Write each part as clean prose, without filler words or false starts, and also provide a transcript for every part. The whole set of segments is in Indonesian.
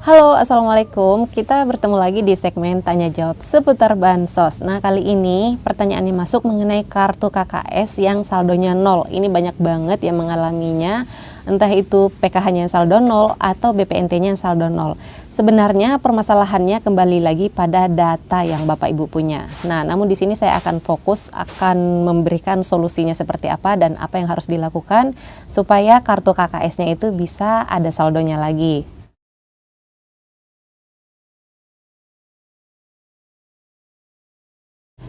Halo, Assalamualaikum. Kita bertemu lagi di segmen Tanya Jawab seputar Bansos. Nah, kali ini pertanyaan yang masuk mengenai kartu KKS yang saldonya 0. Ini banyak banget yang mengalaminya, entah itu PKH-nya yang saldo 0 atau BPNT-nya yang saldo 0. Sebenarnya permasalahannya kembali lagi pada data yang Bapak Ibu punya. Nah, namun di sini saya akan fokus akan memberikan solusinya seperti apa dan apa yang harus dilakukan supaya kartu KKS-nya itu bisa ada saldonya lagi.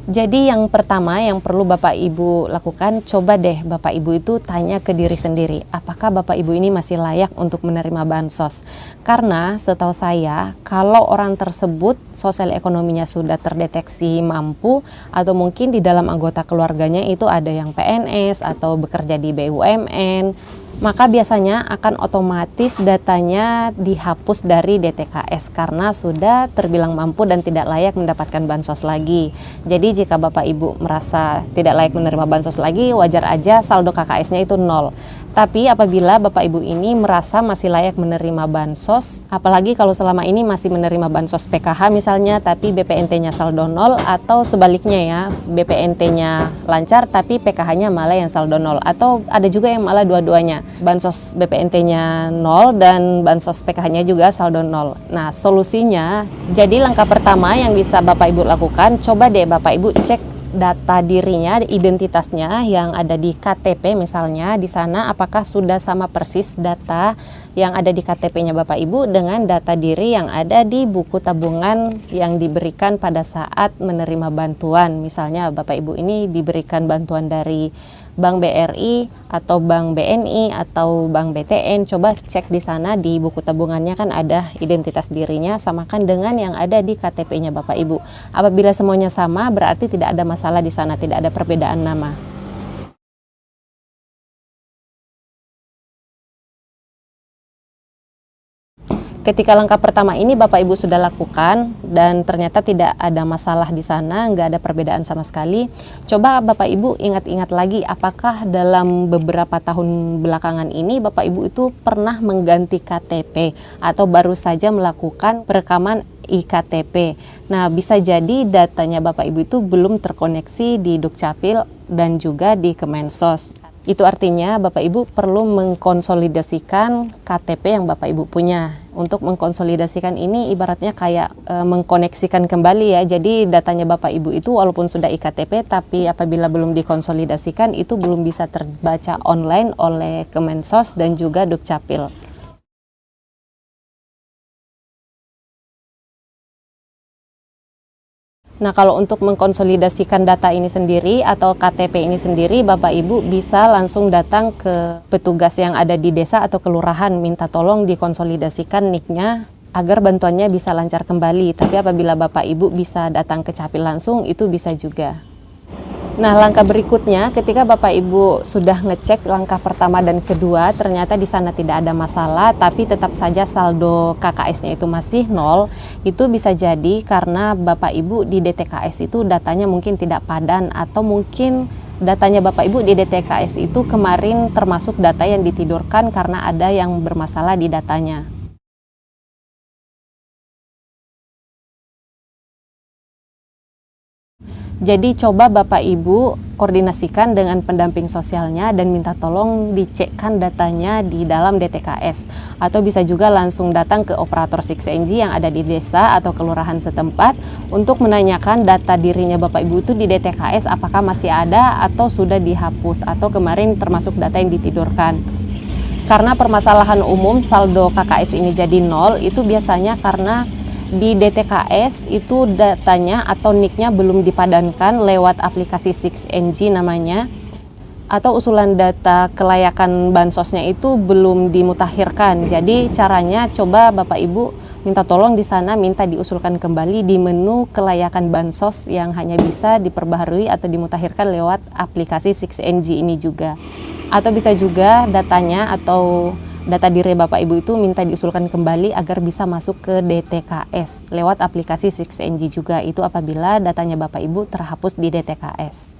Jadi yang pertama yang perlu Bapak Ibu lakukan, coba deh Bapak Ibu itu tanya ke diri sendiri, apakah Bapak Ibu ini masih layak untuk menerima bansos? Karena setahu saya, kalau orang tersebut sosial ekonominya sudah terdeteksi mampu, atau mungkin di dalam anggota keluarganya itu ada yang PNS atau bekerja di BUMN, maka biasanya akan otomatis datanya dihapus dari DTKS karena sudah terbilang mampu dan tidak layak mendapatkan bansos lagi. Jadi jika Bapak Ibu merasa tidak layak menerima bansos lagi, wajar aja saldo KKS-nya itu 0. Tapi apabila Bapak Ibu ini merasa masih layak menerima bansos, apalagi kalau selama ini masih menerima bansos PKH misalnya, tapi BPNT-nya saldo 0, atau sebaliknya ya, BPNT-nya lancar tapi PKH-nya malah yang saldo 0, atau ada juga yang malah dua-duanya, bansos BPNT-nya 0 dan bansos PKH-nya juga saldo 0. Nah, solusinya, jadi langkah pertama yang bisa Bapak Ibu lakukan, coba deh Bapak Ibu cek data dirinya, identitasnya yang ada di KTP misalnya, di sana apakah sudah sama persis data yang ada di KTP-nya Bapak Ibu dengan data diri yang ada di buku tabungan yang diberikan pada saat menerima bantuan. Misalnya Bapak Ibu ini diberikan bantuan dari Bank BRI atau Bank BNI atau Bank BTN, coba cek di sana di buku tabungannya kan ada identitas dirinya, samakan dengan yang ada di KTP-nya Bapak Ibu. Apabila semuanya sama, berarti tidak ada masalah di sana, tidak ada perbedaan nama. Ketika langkah pertama ini Bapak Ibu sudah lakukan dan ternyata tidak ada masalah di sana, nggak ada perbedaan sama sekali, coba Bapak Ibu ingat-ingat lagi apakah dalam beberapa tahun belakangan ini Bapak Ibu itu pernah mengganti KTP atau baru saja melakukan perekaman iktp. Nah, bisa jadi datanya Bapak Ibu itu belum terkoneksi di Dukcapil dan juga di Kemensos. Itu artinya Bapak Ibu perlu mengkonsolidasikan KTP yang Bapak Ibu punya. Untuk mengkonsolidasikan ini ibaratnya kayak mengkoneksikan kembali ya. Jadi datanya Bapak Ibu itu walaupun sudah iktp, tapi apabila belum dikonsolidasikan itu belum bisa terbaca online oleh Kemensos dan juga Dukcapil. Nah, kalau untuk mengkonsolidasikan data ini sendiri atau KTP ini sendiri, Bapak Ibu bisa langsung datang ke petugas yang ada di desa atau kelurahan, minta tolong dikonsolidasikan NIK-nya agar bantuannya bisa lancar kembali. Tapi apabila Bapak Ibu bisa datang ke Capil langsung, itu bisa juga. Nah, langkah berikutnya ketika Bapak Ibu sudah ngecek langkah pertama dan kedua, ternyata di sana tidak ada masalah, tapi tetap saja saldo KKS-nya itu masih 0, itu bisa jadi karena Bapak Ibu di DTKS itu datanya mungkin tidak padan, atau mungkin datanya Bapak Ibu di DTKS itu kemarin termasuk data yang ditidurkan karena ada yang bermasalah di datanya. Jadi coba Bapak Ibu koordinasikan dengan pendamping sosialnya dan minta tolong dicekkan datanya di dalam DTKS. Atau bisa juga langsung datang ke operator 6NG yang ada di desa atau kelurahan setempat untuk menanyakan data dirinya Bapak Ibu itu di DTKS apakah masih ada atau sudah dihapus atau kemarin termasuk data yang ditidurkan. Karena permasalahan umum saldo KKS ini jadi 0 itu biasanya karena di DTKS itu datanya atau NIK-nya belum dipadankan lewat aplikasi 6NG namanya, atau usulan data kelayakan bansosnya itu belum dimutakhirkan. Jadi caranya coba Bapak Ibu minta tolong di sana minta diusulkan kembali di menu kelayakan bansos yang hanya bisa diperbaharui atau dimutakhirkan lewat aplikasi 6NG ini juga. Atau bisa juga datanya atau data diri Bapak Ibu itu minta diusulkan kembali agar bisa masuk ke DTKS lewat aplikasi 6NG juga, itu apabila datanya Bapak Ibu terhapus di DTKS.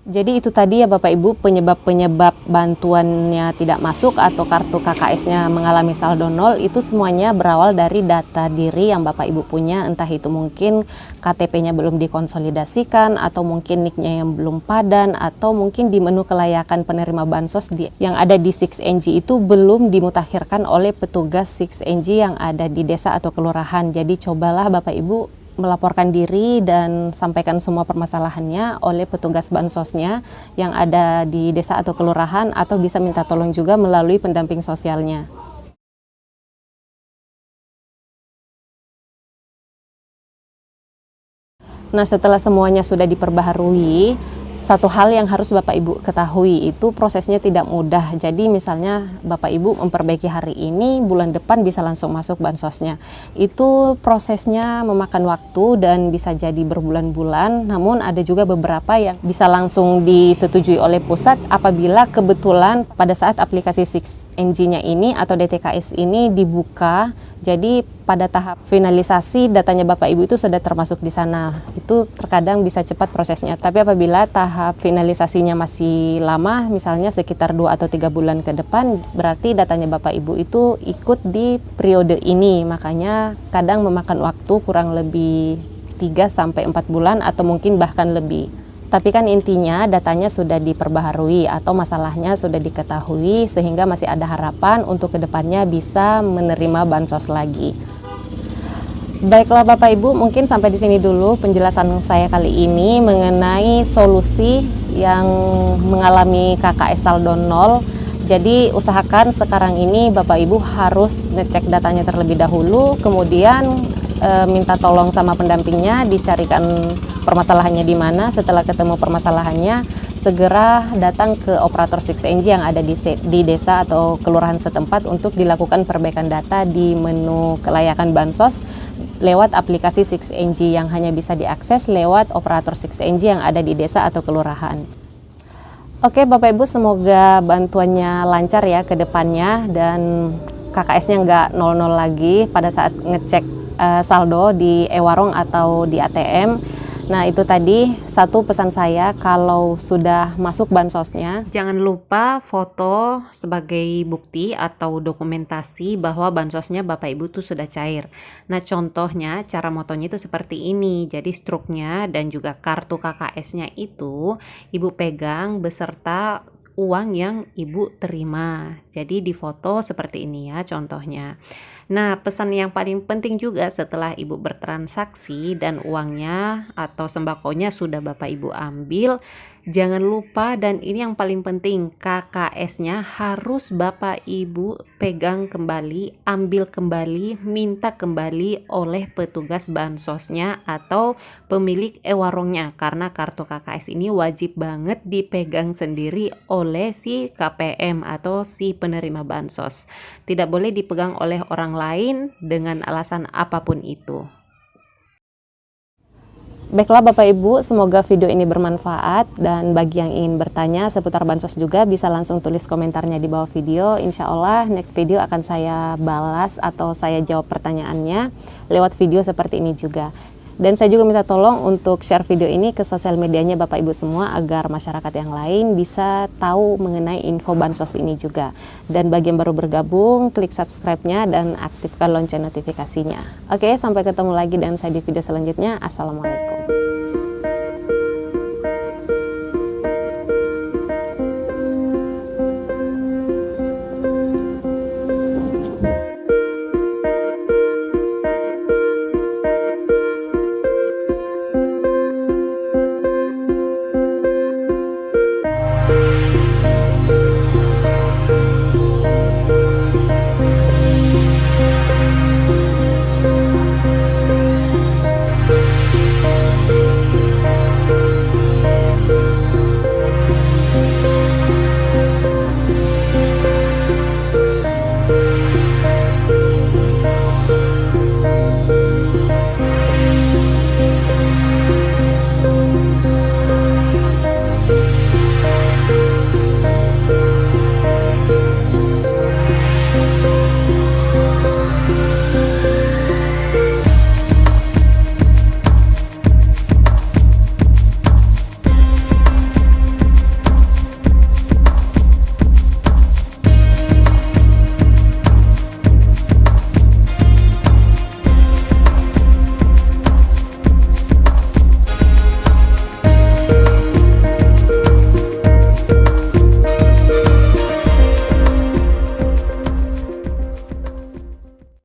Jadi itu tadi ya Bapak Ibu penyebab-penyebab bantuannya tidak masuk atau kartu KKS-nya mengalami saldo nol itu semuanya berawal dari data diri yang Bapak Ibu punya, entah itu mungkin KTP-nya belum dikonsolidasikan atau mungkin NIK-nya yang belum padan atau mungkin di menu kelayakan penerima bansos yang ada di 6NG itu belum dimutakhirkan oleh petugas 6NG yang ada di desa atau kelurahan. Jadi cobalah Bapak Ibu melaporkan diri dan sampaikan semua permasalahannya oleh petugas bansosnya yang ada di desa atau kelurahan, atau bisa minta tolong juga melalui pendamping sosialnya. Nah, setelah semuanya sudah diperbaharui, satu hal yang harus Bapak Ibu ketahui itu prosesnya tidak mudah. Jadi misalnya Bapak Ibu memperbaiki hari ini, bulan depan bisa langsung masuk bansosnya. Itu prosesnya memakan waktu dan bisa jadi berbulan-bulan. Namun ada juga beberapa yang bisa langsung disetujui oleh pusat apabila kebetulan pada saat aplikasi 6NG-nya ini atau DTKS ini dibuka. Jadi pada tahap finalisasi datanya Bapak Ibu itu sudah termasuk di sana. Itu terkadang bisa cepat prosesnya. Tapi apabila tahap finalisasinya masih lama, misalnya sekitar 2 atau 3 bulan ke depan, berarti datanya Bapak Ibu itu ikut di periode ini. Makanya kadang memakan waktu kurang lebih 3 sampai 4 bulan atau mungkin bahkan lebih. Tapi kan intinya datanya sudah diperbaharui atau masalahnya sudah diketahui sehingga masih ada harapan untuk kedepannya bisa menerima bansos lagi. Baiklah Bapak Ibu, mungkin sampai di sini dulu penjelasan saya kali ini mengenai solusi yang mengalami KKS saldo nol. Jadi usahakan sekarang ini Bapak Ibu harus ngecek datanya terlebih dahulu, kemudian minta tolong sama pendampingnya dicarikan permasalahannya di mana. Setelah ketemu permasalahannya, segera datang ke operator 6NG yang ada di desa atau kelurahan setempat untuk dilakukan perbaikan data di menu kelayakan bansos lewat aplikasi 6NG yang hanya bisa diakses lewat operator 6NG yang ada di desa atau kelurahan. Oke Bapak Ibu, semoga bantuannya lancar ya ke depannya dan KKS-nya nggak 00 lagi pada saat ngecek saldo di e-warung atau di ATM. Nah itu tadi satu pesan saya, kalau sudah masuk bansosnya jangan lupa foto sebagai bukti atau dokumentasi bahwa bansosnya Bapak Ibu tuh sudah cair. Nah contohnya cara motonya itu seperti ini. Jadi struknya dan juga kartu KKS-nya itu Ibu pegang beserta uang yang Ibu terima. Jadi di foto seperti ini ya contohnya. Nah, pesan yang paling penting juga setelah Ibu bertransaksi dan uangnya atau sembakonya sudah Bapak Ibu ambil, jangan lupa, dan ini yang paling penting, KKS-nya harus Bapak Ibu pegang kembali, ambil kembali, minta kembali oleh petugas bansosnya atau pemilik e-warungnya, karena kartu KKS ini wajib banget dipegang sendiri oleh si KPM atau si penerima bansos. Tidak boleh dipegang oleh orang lain dengan alasan apapun itu. Baiklah Bapak Ibu, semoga video ini bermanfaat, dan bagi yang ingin bertanya seputar bansos juga bisa langsung tulis komentarnya di bawah video. Insya Allah next video akan saya balas atau saya jawab pertanyaannya lewat video seperti ini juga. Dan saya juga minta tolong untuk share video ini ke sosial medianya Bapak Ibu semua agar masyarakat yang lain bisa tahu mengenai info bansos ini juga. Dan bagi yang baru bergabung, klik subscribe-nya dan aktifkan lonceng notifikasinya. Oke, sampai ketemu lagi dengan saya di video selanjutnya. Assalamualaikum.